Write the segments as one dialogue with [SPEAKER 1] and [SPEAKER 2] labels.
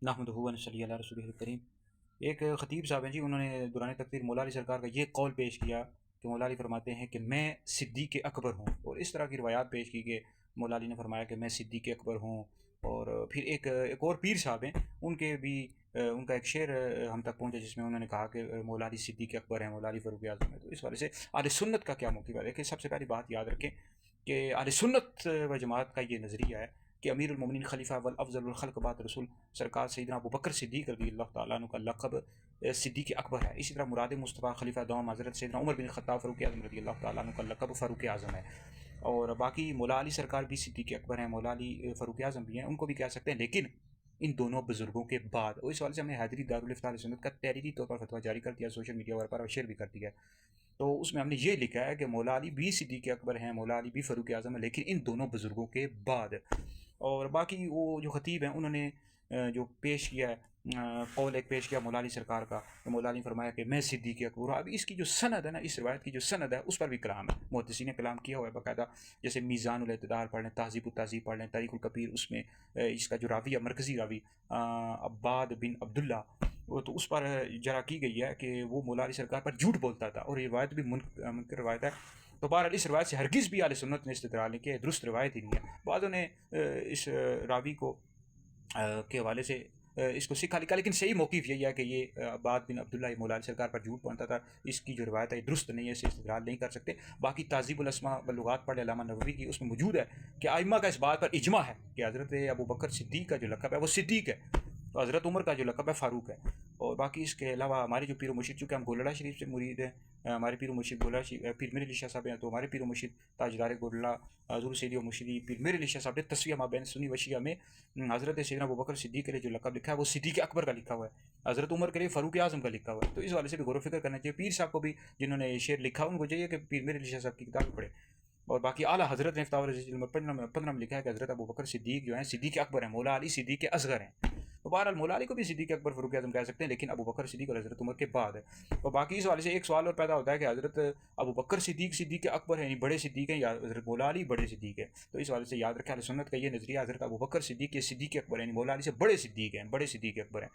[SPEAKER 1] नहमदुहु व नसल्ली अला रसूलिहिल करीम। एक ख़तीब साहब हैं जी, उन्होंने दौरान तकरीर मौला अली सरकार का ये कौल पेश किया कि मौला अली फरमाते हैं कि मैं सिद्दीक़ अकबर हूँ, और इस तरह की रिवायात पेश की कि मौला अली ने फरमाया कि मैं सिद्दीक़ अकबर हूँ। और फिर एक और पीर साहब हैं, उनके भी उनका एक शेर हम तक पहुँचा जिसमें उन्होंने कहा कि मौला अली सिद्दीक़ अकबर हैं, मौला अली फ़ारूक़ आज़म है। तो इस वजह से अहले सुन्नत का क्या मौक़िफ़ है? देखिए, सबसे पहली बात याद रखें कि अहले सुन्नत व जमात का ये नज़रिया है कि अमीरुल मोमिनीन खलीफा वल अफ़ज़लुल खल्क़ बाद रसूल सरकार सैयदना अबू बकर सिद्दीक़ रज़ियल्लाहु तआला अन्हु का लक़ब सिद्दीक़ अकबर है। इसी तरह मुराद मुस्तफ़ा खलीफा दोम हज़रत सैयदना उमर बिन ख़त्ताब फ़ारूक़ आज़म रज़ियल्लाहु तआला अन्हु का लक़ब फ़ारूक़ आज़म है। और बाकी मौला अली सरकार भी सिद्दीक़ अकबर हैं, मौला अली फ़ारूक़ आज़म भी हैं, उनको भी कह सकते हैं, लेकिन इन दोनों बुज़ुर्गों के बाद। और इस वाले से हमने हैदरी दारुल इफ्ता अहले सुन्नत का तहरीरी तौर पर फतवा जारी कर दिया, सोशल मीडिया पर शेयर भी कर दिया है। तो उसमें हमने ये लिखा है कि मौला अली भी सिद्दीक़ अकबर हैं, मौला अली भी फ़ारूक़ आज़म है, लेकिन इन दोनों बुज़ुर्गों के बाद। और बाकी वो जो ख़तीब हैं, उन्होंने जो पेश किया है कौल एक पेश किया मौला अली सरकार का, तो मौला अली ने फरमाया कि मैं सिद्दीक़ अकबर। अब इसकी जो सनद है ना, इस रिवायत की जो सनद है, उस पर भी कलाम है, मुहद्दिसीन ने कलाम किया हुआ है बाकायदा। जैसे मीज़ानुल एतदाल पढ़ लें, तहज़ीब तहज़ीब पढ़ लें, तारीख़ुल कबीर, उसमें इसका जो रावी है, मरकज़ी रावी अब्बाद बिन अब्दुल्ला, वो तो उस पर जरा की गई है कि वो मौला अली सरकार पर झूठ बोलता था, और ये रिवायत भी मुनकर रिवायत है। तो बहरहाल इस रिवायत से हरगिज़ भी अहले सुन्नत ने इस्तिदलाल नहीं किया, दुरुस्त रिवायत ही नहीं है। बाज़ों ने इस रावी को के हवाले से इसको सिखा लिखा, लेकिन सही मौक़िफ़ यही है कि ये अब्बाद बिन अब्दुल्ला ये मौला अली सरकार पर झूठ बोलता था। इसकी जो रिवायत है दुरुस्त नहीं है, इसे इस्तिदलाल नहीं कर सकते। बाकी तहज़ीबुल अस्मा व लुगात पढ़ अल्लामा नववी की, उसमें मौजूद है कि आइम्मा का इस बात पर इजमा है कि हज़रत अबू बकर सिद्दीक़ का जो लक़ब है वो सिद्दीक़ है, तो हज़रत उमर का जो लक़ब है फ़ारूक है। और बाकी इसके अलावा हमारे जो पीर मुर्शिद, चूँकि हम गोलड़ा शरीफ से मुरीद हैं, हमारे पीर मुर्शिद गोलड़ा पीर मेरे अली शाह साहब हैं, तो हमारे पीर मुर्शिद ताजदार गोलड़ा हज़रत सैयदी व मुर्शिदी पीर मेरे अली शाह साहब ने तस्वीर माबैन सुन्नी व शिया में हज़रत सैयदना अबू बकर सिद्दीक़ के लिए जो लक़ब लिखा है वो सिद्दीक़ अकबर का लिखा हुआ है, हज़रत उमर के लिए फ़ारूक आज़म का लिखा हुआ है। तो इस वाले से भी गौर व फ़िक्र करना चाहिए। पीर साहब को भी, जिन्होंने ये शेर लिखा, उनको चाहिए कि पीर मेरे अली शाह साहब की किताब पढ़े। और बाकी आला हज़रत ने फ़तावा रज़ीक़ नंबर 15 में लिखा है कि हज़रत अबू बकर सिद्दीक़ जो हैं सिद्दीक़ अकबर हैं, मौला अली सिद्दीक़ असग़र हैं। तो बहरहाल मौला अली को भी सिद्दीक़ अकबर फ़ारूक आज़म कह सकते हैं, लेकिन अबू बकर सिद्दीक़ और हज़रत उमर के बाद है। और बाकी इस वाले से एक सवाल और पैदा होता है कि हज़रत अबू बकर सिद्दीक़ अकबर हैं, यानी बड़े सिद्दीक़ हैं, या हज़रत मौला अली बड़े सिद्दीक़ हैं। तो इस वाले से याद रखें, अहले सुन्नत का ये नज़रिया हज़रत अबू बकर सिद्दीक़ के सिद्दीक़ अकबर, यानी मौला अली से बड़े सिद्दीक़ हैं, बड़े सिद्दीक़ अकबर हैं।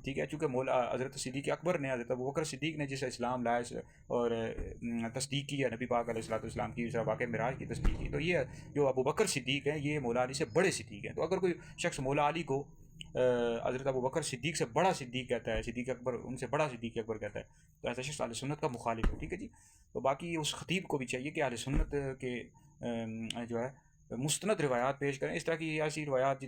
[SPEAKER 1] ठीक है, चूँकि मौला हज़रत सिद्दीक़ अकबर ने, हज़रत अबू बकर सिद्दीक़ ने जिसे इस्लाम लाया और तस्दीक की है नबी पाक अलैहिस्सलाम की, वाक़या मिराज की तस्दीक की, तो ये जो अबू बकर सिद्दीक़ हैं ये मौला अली से बड़े सिद्दीक़ हैं। तो अगर कोई शख्स मौला अली को हज़रत अबू बकर सिद्दीक़ से बड़ा सिद्दीक़ कहता है, सिद्दीक़ अकबर उनसे बड़ा सिद्दीक़ अकबर कहता है, तो ऐसा शख्स अहले सुन्नत का मुखालिफ है। ठीक है जी। तो बाकी उस ख़तीब को भी चाहिए कि अहले सुन्नत के जो है मुस्तनद रिवायात पेश करें। इस तरह की ऐसी रिवायात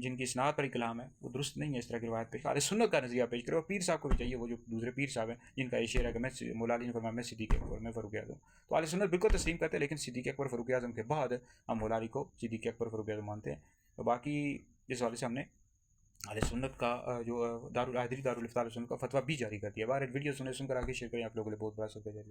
[SPEAKER 1] जिनकी इसनाद पर ही कलाम है, वो दुरुस्त नहीं है। इस तरह की रिवायत पेश अहले सुन्नत का नज़रिया पेश करें। और पीर साहब को भी चाहिए, वो जो दूसरे पीर साहब हैं जिनका ये शेर है कि मैं मौला अली ने फरमाया मैं सिद्दीक़ अकबर, मैं फ़ारूक आज़म, तो अहले सुन्नत बिल्कुल तस्लीम करते हैं, लेकिन सिद्दीक़ अकबर फ़ारूक आज़म के बाद हम मौला अली को सिद्दीक़ अकबर फ़ारूक आज़म मानते हैं। तो बाकी इस वाले से हमने अहले सुन्नत का जो दारुल इफ्ता अहले सुन्नत का फतवा भी जारी कर दिया। बाहर वीडियो सुनकर आगे शेयर करें, आप लोगों के लिए बहुत बड़ा शुक्रिया।